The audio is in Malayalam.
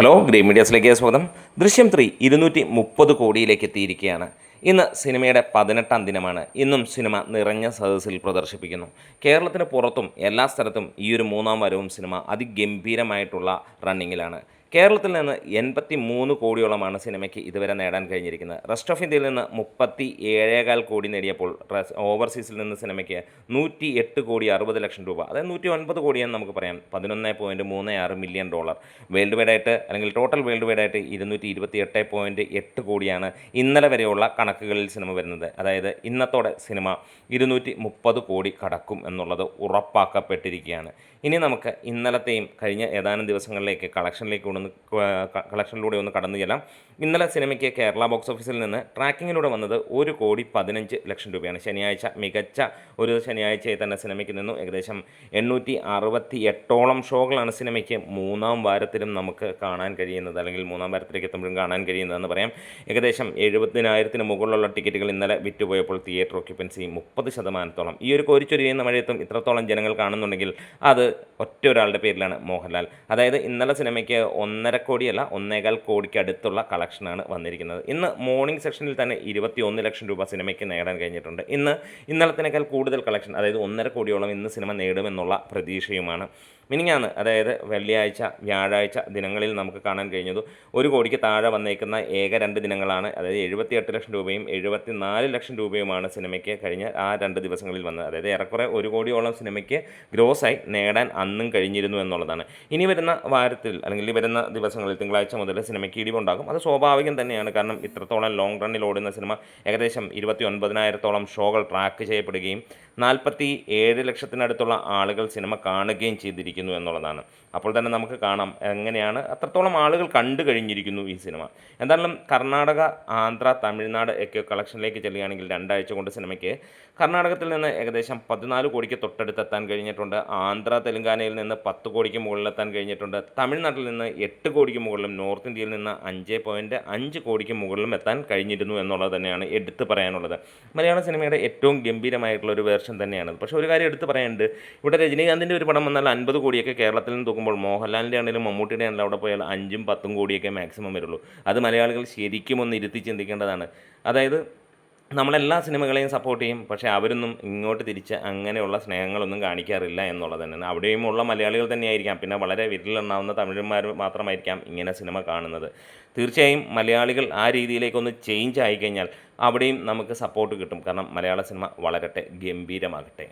ഹലോ ഗ്രീൻ മീഡിയാസിലേക്ക് സ്വാഗതം. ദൃശ്യം 3 230 കോടിയിലേക്ക് എത്തിയിരിക്കുകയാണ്. ഇന്ന് സിനിമയുടെ 18ാം ദിനമാണ്. ഇന്നും സിനിമ നിറഞ്ഞ സദസ്സിൽ പ്രദർശിപ്പിക്കുന്നു. കേരളത്തിന് പുറത്തും എല്ലാ സ്ഥലത്തും ഈ ഒരു മൂന്നാം വരവും സിനിമ അതിഗംഭീരമായിട്ടുള്ള റണ്ണിങ്ങിലാണ്. കേരളത്തിൽ നിന്ന് 83 കോടിയോളമാണ് സിനിമയ്ക്ക് ഇതുവരെ നേടാൻ കഴിഞ്ഞിരിക്കുന്നത്. റെസ്റ്റ് ഓഫ് ഇന്ത്യയിൽ നിന്ന് 37.25 കോടി നേടിയപ്പോൾ ഓവർസീസിൽ നിന്ന് സിനിമയ്ക്ക് 108 കോടി 60 ലക്ഷം രൂപ, അതായത് 109 കോടിയെന്ന് നമുക്ക് പറയാം. $11.36 മില്യൺ. വേൾഡ് വൈഡായിട്ട് അല്ലെങ്കിൽ ടോട്ടൽ വേൾഡ് വൈഡായിട്ട് 228.8 കോടിയാണ് ഇന്നലെ വരെയുള്ള കണക്കുകളിൽ സിനിമ വരുന്നത്. അതായത് ഇന്നത്തോടെ സിനിമ 230 കോടി കടക്കും എന്നുള്ളത് ഉറപ്പാക്കപ്പെട്ടിരിക്കുകയാണ്. ഇനി നമുക്ക് ഇന്നലത്തെയും കഴിഞ്ഞ ഏതാനും ദിവസങ്ങളിലേക്ക് കളക്ഷനിലൂടെ ഒന്ന് കടന്നു ചെല്ലാം. ഇന്നലെ സിനിമയ്ക്ക് കേരള ബോക്സ് ഓഫീസിൽ നിന്ന് ട്രാക്കിങ്ങിലൂടെ വന്നത് 1,15,00,000 രൂപയാണ്. ശനിയാഴ്ച മികച്ച ഒരു ശനിയാഴ്ചയായി തന്നെ സിനിമയ്ക്ക് നിന്നു. ഏകദേശം 868ഓളം ഷോകളാണ് സിനിമയ്ക്ക് മൂന്നാം വാരത്തിലും നമുക്ക് കാണാൻ കഴിയുന്നത്, അല്ലെങ്കിൽ മൂന്നാം വാരത്തിലേക്ക് എത്തുമ്പോഴും കാണാൻ കഴിയുന്നതെന്ന് പറയാം. ഏകദേശം 70,000-ന് മുകളിലുള്ള ടിക്കറ്റുകൾ ഇന്നലെ വിറ്റുപോയപ്പോൾ തിയേറ്റർ ഓക്യുപ്പൻസി 30%. ഈ ഒരു കോരിച്ചൊരിയുന്ന മഴയത്തും ഇത്രത്തോളം ജനങ്ങൾ കാണുന്നുണ്ടെങ്കിൽ അത് ഒറ്റ ഒരാളുടെ പേരിലാണ്, മോഹൻലാൽ. അതായത് ഇന്നലെ സിനിമയ്ക്ക് 1.5 കോടിയല്ല 1.25 കോടിക്ക് അടുത്തുള്ള കളക്ഷനാണ് വന്നിരിക്കുന്നത്. ഇന്ന് മോർണിംഗ് സെക്ഷനിൽ തന്നെ 21 ലക്ഷം രൂപ സിനിമയ്ക്ക് നേടാൻ കഴിഞ്ഞിട്ടുണ്ട്. ഇന്നലത്തിനേക്കാൾ കൂടുതൽ കളക്ഷൻ, അതായത് 1.5 കോടിയോളം ഇന്ന് സിനിമ നേടുമെന്നുള്ള പ്രതീക്ഷയുമാണ്. മിനിഞ്ഞാന്ന്, അതായത് വെള്ളിയാഴ്ച വ്യാഴാഴ്ച ദിനങ്ങളിൽ നമുക്ക് കാണാൻ കഴിഞ്ഞത് 1 കോടിക്ക് താഴെ വന്നേക്കുന്ന ഏക 2 ദിനങ്ങളാണ്. അതായത് 78 ലക്ഷം രൂപയും 74 ലക്ഷം രൂപയുമാണ് സിനിമയ്ക്ക് കഴിഞ്ഞ ആ 2 ദിവസങ്ങളിൽ വന്നത്. അതായത് ഏറെക്കുറെ 1 കോടിയോളം സിനിമയ്ക്ക് ഗ്രോസായി നേടാൻ അന്നും കഴിഞ്ഞിരുന്നു എന്നുള്ളതാണ്. ഇനി വരുന്ന വാരത്തിൽ അല്ലെങ്കിൽ വരുന്ന ദിവസങ്ങളിൽ തിങ്കളാഴ്ച മുതൽ സിനിമയ്ക്ക് ഇടിവുണ്ടാകും. അത് സ്വാഭാവികം തന്നെയാണ്. കാരണം ഇത്രത്തോളം ലോങ് റണ്ണിൽ ഓടുന്ന സിനിമ ഏകദേശം 29,000-ഓളം ഷോകൾ ട്രാക്ക് ചെയ്യപ്പെടുകയും 47 ലക്ഷത്തിനടുത്തുള്ള ആളുകൾ സിനിമ കാണുകയും ചെയ്തിരിക്കുന്നു എന്നുള്ളതാണ്. അപ്പോൾ തന്നെ നമുക്ക് കാണാം എങ്ങനെയാണ് അത്രത്തോളം ആളുകൾ കണ്ടു കഴിഞ്ഞിരിക്കുന്നു ഈ സിനിമ. എന്തായാലും കർണാടക, ആന്ധ്ര, തമിഴ്നാട് ഒക്കെ കളക്ഷനിലേക്ക് ചെല്ലുകയാണെങ്കിൽ 2 ആഴ്ച കൊണ്ട് സിനിമയ്ക്ക് കർണാടകത്തിൽ നിന്ന് ഏകദേശം 14 കോടിക്ക് തൊട്ടടുത്തെത്താൻ കഴിഞ്ഞിട്ടുണ്ട്. ആന്ധ്ര, തെലുങ്കാനയിൽ നിന്ന് 10 കോടിക്ക് മുകളിലെത്താൻ കഴിഞ്ഞിട്ടുണ്ട്. തമിഴ്നാട്ടിൽ നിന്ന് 8 കോടിക്ക് മുകളിലും നോർത്ത് ഇന്ത്യയിൽ നിന്ന് 5.5 കോടിക്ക് മുകളിലും എത്താൻ കഴിഞ്ഞിരുന്നു എന്നുള്ളത് തന്നെയാണ് എടുത്തു പറയാനുള്ളത്. മലയാള സിനിമയുടെ ഏറ്റവും ഗംഭീരമായിട്ടുള്ള ഒരു വേർഷൻ തന്നെയാണ്. പക്ഷേ ഒരു കാര്യം എടുത്ത് പറയാനുണ്ട്. ഇവിടെ രജനീകാന്തിൻ്റെ ഒരു പടം വന്നാൽ 50 കോടിയൊക്കെ കേരളത്തിൽ നിന്ന് തൂക്കുമ്പോൾ മോഹൻലാലിൻ്റെ ആണെങ്കിലും മമ്മൂട്ടിയുടെ ആണെങ്കിലും അവിടെ പോയാൽ 5ഉം 10ഉം കോടിയൊക്കെ മാക്സിമം വരുള്ളൂ. അത് മലയാളികൾ ശരിക്കും ഒന്ന് ഇരുത്തി ചിന്തിക്കേണ്ടതാണ്. അതായത് നമ്മളെല്ലാ സിനിമകളെയും സപ്പോർട്ട് ചെയ്യും, പക്ഷേ അവരൊന്നും ഇങ്ങോട്ട് തിരിച്ച് അങ്ങനെയുള്ള സ്നേഹങ്ങളൊന്നും കാണിക്കാറില്ല എന്നുള്ളത് തന്നെയാണ്. അവിടെയും ഉള്ള മലയാളികൾ തന്നെയായിരിക്കാം, പിന്നെ വളരെ വിരലിലെണ്ണാവുന്ന തമിഴന്മാർ മാത്രമായിരിക്കാം ഇങ്ങനെ സിനിമ കാണുന്നത്. തീർച്ചയായും മലയാളികൾ ആ രീതിയിലേക്കൊന്ന് ചേഞ്ച് ആയിക്കഴിഞ്ഞാൽ അവിടെയും നമുക്ക് സപ്പോർട്ട് കിട്ടും. കാരണം മലയാള സിനിമ വളരട്ടെ, ഗംഭീരമാകട്ടെ.